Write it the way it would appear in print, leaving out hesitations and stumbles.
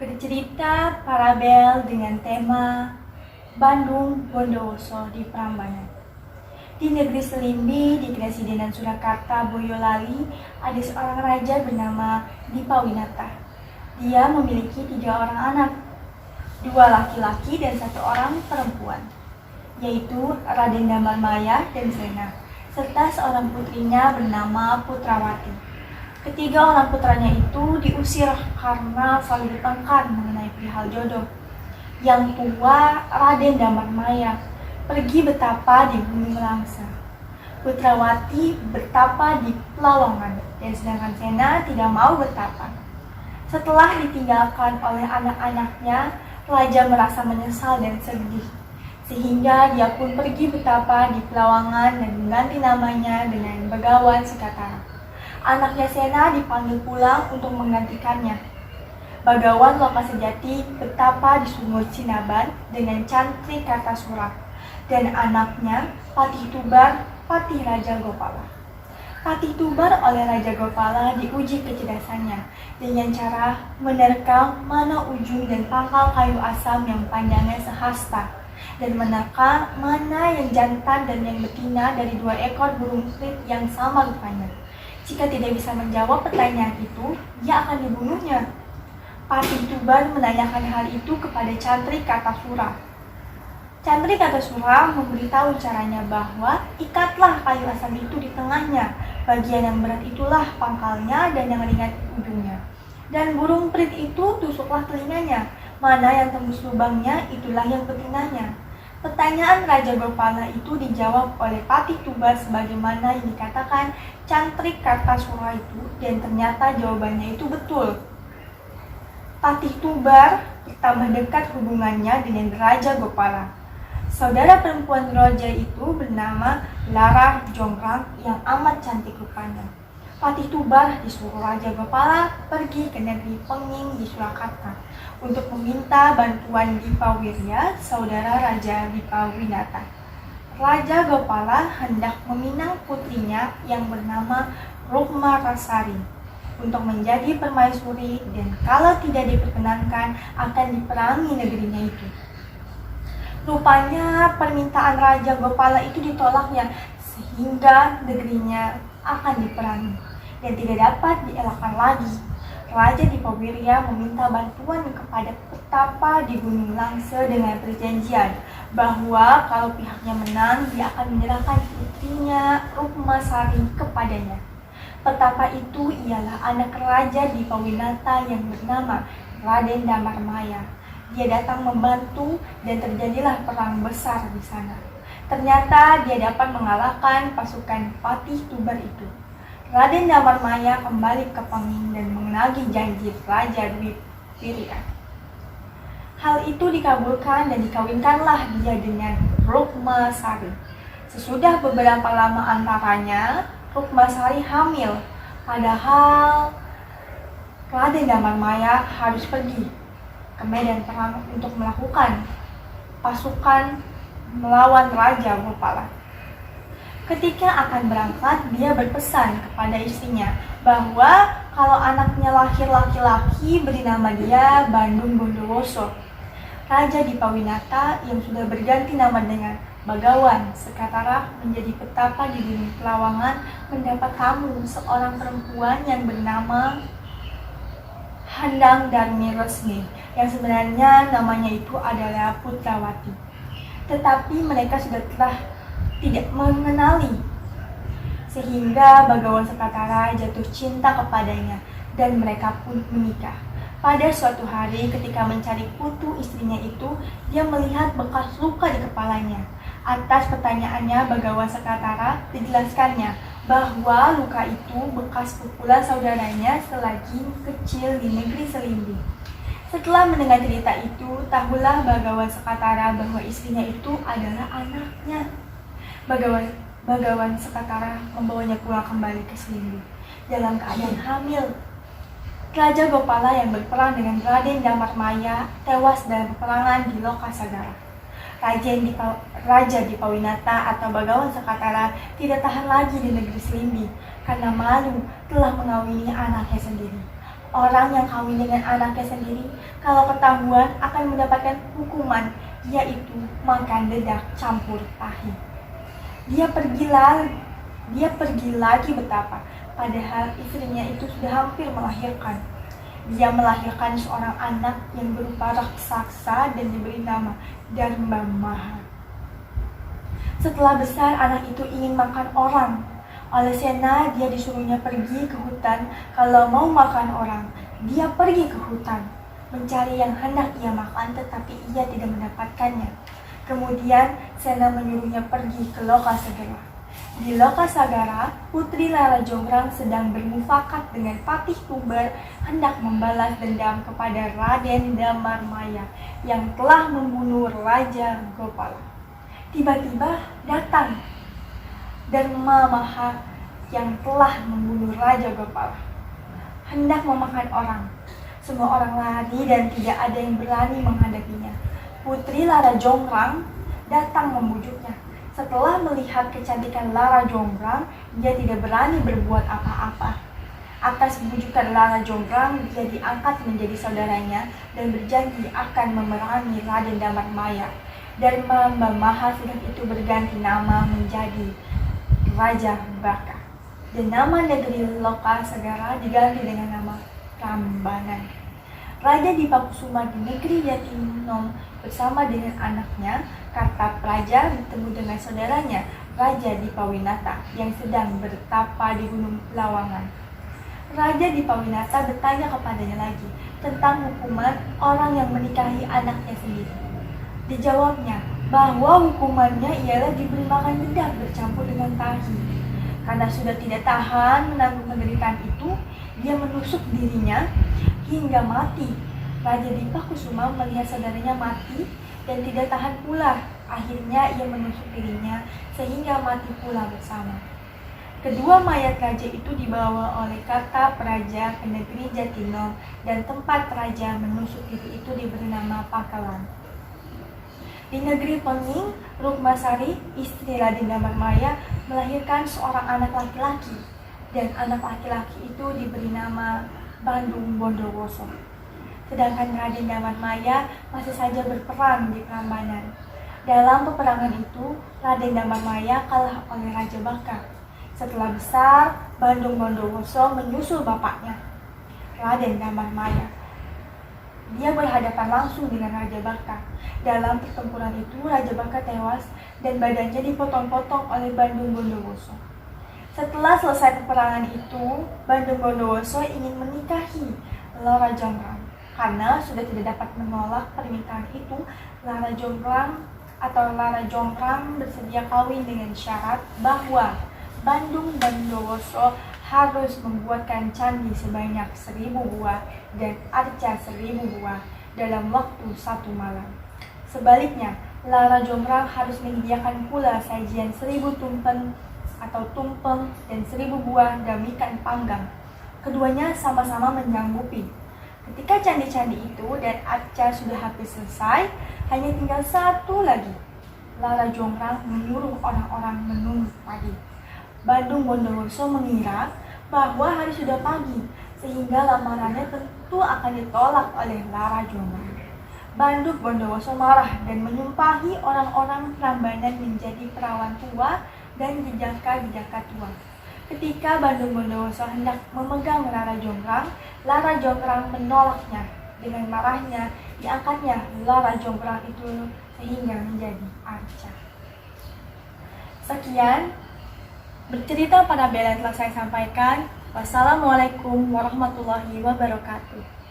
Bercerita parabel dengan tema Bandung Bondowoso di Prambanan. Di negeri Selimbi, di Kresidenan Surakarta, Boyolali, ada seorang raja bernama Dipawinata. Dia memiliki 3 orang anak, 2 laki-laki dan 1 orang perempuan, yaitu Raden Damarmaya dan Sena, serta seorang putrinya bernama Putrawati. Ketiga orang putranya itu diusir karena saling bertengkar mengenai perihal jodoh. Yang tua, Raden Damarmaya, pergi bertapa di Gunung Langsa. Putrawati bertapa di Pelawangan, dan sedangkan Sena tidak mau bertapa. Setelah ditinggalkan oleh anak-anaknya, Raja merasa menyesal dan sedih, sehingga dia pun pergi bertapa di Pelawangan dan mengganti namanya dengan Begawan Sekatara. Anaknya Sena dipanggil pulang untuk menggantikannya. Bagawan Lokasejati bertapa di Sumur Cinaban dengan Cantri Kartasura, dan anaknya Patih Tubar, Patih Raja Gopala. Patih Tubar oleh Raja Gopala diuji kecerdasannya dengan cara menerkam mana ujung dan pangkal kayu asam yang panjangnya sehasta, dan menerkam mana yang jantan dan yang betina dari 2 ekor burung prit yang sama rupanya. Jika tidak bisa menjawab pertanyaan itu, dia akan dibunuhnya. Patih Tubar menanyakan hal itu kepada Cantri Kartasura. Cantri Kartasura memberitahu caranya bahwa ikatlah kayu asam itu di tengahnya, bagian yang berat itulah pangkalnya dan yang ringan ujungnya. Dan burung prit itu tusuklah telinganya, mana yang tembus lubangnya itulah yang betinanya. Pertanyaan Raja Gopala itu dijawab oleh Patih Tubar sebagaimana yang dikatakan Cantri Kartasura itu, dan ternyata jawabannya itu betul. Patih Tubar bertambah dekat hubungannya dengan Raja Gopala. Saudara perempuan Raja itu bernama Lara Jonggrang yang amat cantik rupanya. Patih Tubar disuruh Raja Gopala pergi ke negeri Penging di Surakarta untuk meminta bantuan Dipawirya, saudara Raja Dipawinata. Raja Gopala hendak meminang putrinya yang bernama Rukma Rasari untuk menjadi permaisuri, dan kalau tidak diperkenankan akan diperangi negerinya itu. Rupanya permintaan Raja Gopala itu ditolaknya, sehingga negerinya akan diperangi dan tidak dapat dielakkan lagi. Raja Dipawirya meminta bantuan kepada petapa di Gunung Langsa dengan perjanjian bahwa kalau pihaknya menang, dia akan menyerahkan putrinya Rukmasari kepadanya. Petapa itu ialah anak Raja Dipawinata yang bernama Raden Damarmaya. Dia datang membantu dan terjadilah perang besar di sana. Ternyata dia dapat mengalahkan pasukan Patih Tubar itu. Raden Damarmaya kembali ke Penging dan menagih janji Raja Dipawirya. Hal itu dikabulkan dan dikawinkanlah dia dengan Rukmasari. Sesudah beberapa lama antaranya, Rukmasari hamil, padahal Raden Damarmaya harus pergi ke medan perang untuk melakukan pasukan melawan Raja Gopala. Ketika akan berangkat, dia berpesan kepada istrinya bahwa kalau anaknya lahir laki-laki, beri nama dia Bandung Bondowoso. Raja Dipawinata yang sudah berganti nama dengan Begawan Sekatara menjadi petapa di Gunung Pelawangan mendapat tamu seorang perempuan yang bernama Handang Darmi Resmi, yang sebenarnya namanya itu adalah Putrawati. Tetapi mereka sudah tidak mengenali, sehingga Begawan Sekatara jatuh cinta kepadanya dan mereka pun menikah. Pada suatu hari ketika mencari putu istrinya itu, dia melihat bekas luka di kepalanya. Atas pertanyaannya Begawan Sekatara dijelaskannya bahwa luka itu bekas pukulan saudaranya selagi kecil di negeri Selimbi. Setelah mendengar cerita itu, tahulah Begawan Sekatara bahwa istrinya itu adalah anaknya. Begawan Sekatara membawanya pulang kembali ke Selimbi dalam keadaan hamil. Raja Gopala yang berperang dengan Raden Damarmaya tewas dalam peperangan di Lokasagara. Raja Dipawinata atau Begawan Sekatara tidak tahan lagi di negeri Selimbi karena malu telah mengawini anaknya sendiri. Orang yang kawin dengan anaknya sendiri, kalau ketahuan akan mendapatkan hukuman, yaitu makan dedak campur tahi. Dia pergi lagi betapa, padahal istrinya itu sudah hampir melahirkan. Dia melahirkan seorang anak yang berupa raksasa dan diberi nama Dharma Maha. Setelah besar, anak itu ingin makan orang. Oleh Sena, dia disuruhnya pergi ke hutan. Kalau mau makan orang, dia pergi ke hutan, mencari yang hendak ia makan, tetapi ia tidak mendapatkannya. Kemudian, Sena menyuruhnya pergi ke Lokasagara. Di Lokasagara, Putri Lara Jonggrang sedang bermufakat dengan Patih Tumbar hendak membalas dendam kepada Raden Damarmaya yang telah membunuh Raja Gopala. Tiba-tiba datang Dharma Maha yang telah membunuh Raja Gopala, hendak memakan orang. Semua orang lari dan tidak ada yang berani menghadapinya. Putri Lara Jonggrang datang membujuknya. Setelah melihat kecantikan Lara Jonggrang, dia tidak berani berbuat apa-apa. Atas bujukan Lara Jonggrang, dia diangkat menjadi saudaranya dan berjanji akan memerangi Raden Damarmaya. Dharma Maha sudah itu berganti nama menjadi Raja Baka, dan nama negeri Lokasagara diganti dengan nama Prambanan. Raja Dipakusuma di negeri Jatinom bersama dengan anaknya Kartapraja bertemu dengan saudaranya Raja Dipawinata yang sedang bertapa di Gunung Lawangan. Raja Dipawinata bertanya kepadanya lagi tentang hukuman orang yang menikahi anaknya sendiri. Dijawabnya bahwa hukumannya ialah diberi makan dedak bercampur dengan tahi. Karena sudah tidak tahan menanggung penderitaan itu, dia menusuk dirinya hingga mati. Raja Dipakusuma melihat saudaranya mati dan tidak tahan pula. Akhirnya ia menusuk dirinya sehingga mati pula bersama. Kedua mayat raja itu dibawa oleh Kartapraja ke negeri Jatinom, dan tempat raja menusuk diri itu diberi nama Pakalan. Di negeri Pening, Rukmasari, istri Raden Damarmaya, melahirkan seorang anak laki-laki, dan anak laki-laki itu diberi nama Bandung Bondowoso. Sedangkan Raden Damarmaya masih saja berperang di Prambanan. Dalam peperangan itu, Raden Damarmaya kalah oleh Raja Baka. Setelah besar, Bandung Bondowoso menyusul bapaknya, Raden Damarmaya. Dia berhadapan langsung dengan Raja Baka. Dalam pertempuran itu, Raja Baka tewas dan badannya dipotong-potong oleh Bandung Bondowoso. Setelah selesai peperangan itu, Bandung Bondowoso ingin menikahi Lara Jonggrang. Karena sudah tidak dapat menolak permintaan itu, Lara Jonggrang bersedia kawin dengan syarat bahwa Bandung Bondowoso harus membuatkan candi sebanyak 1000 buah dan arca 1000 buah dalam waktu 1 malam. Sebaliknya, Lara Jonggrang harus menyediakan pula sajian 1000 tumpeng dan 1000 buah damikan panggang. Keduanya sama-sama menyanggupi. Ketika candi-candi itu dan arca sudah habis selesai, hanya tinggal satu lagi. Lara Jonggrang menyuruh orang-orang menunggu pagi. Bandung Bondowoso mengira bahwa hari sudah pagi, sehingga lamarannya tentu akan ditolak oleh Lara Jonggrang. Bandung Bondowoso marah dan menyumpahi orang-orang Prambanan menjadi perawan tua dan jejaka-jejaka tua. Ketika Bandung Bondowoso hendak memegang Lara Jonggrang menolaknya. Dengan marahnya, diangkatnya Lara Jonggrang itu sehingga menjadi arca. Sekian bercerita pada bela yang telah saya sampaikan. Wassalamualaikum warahmatullahi wabarakatuh.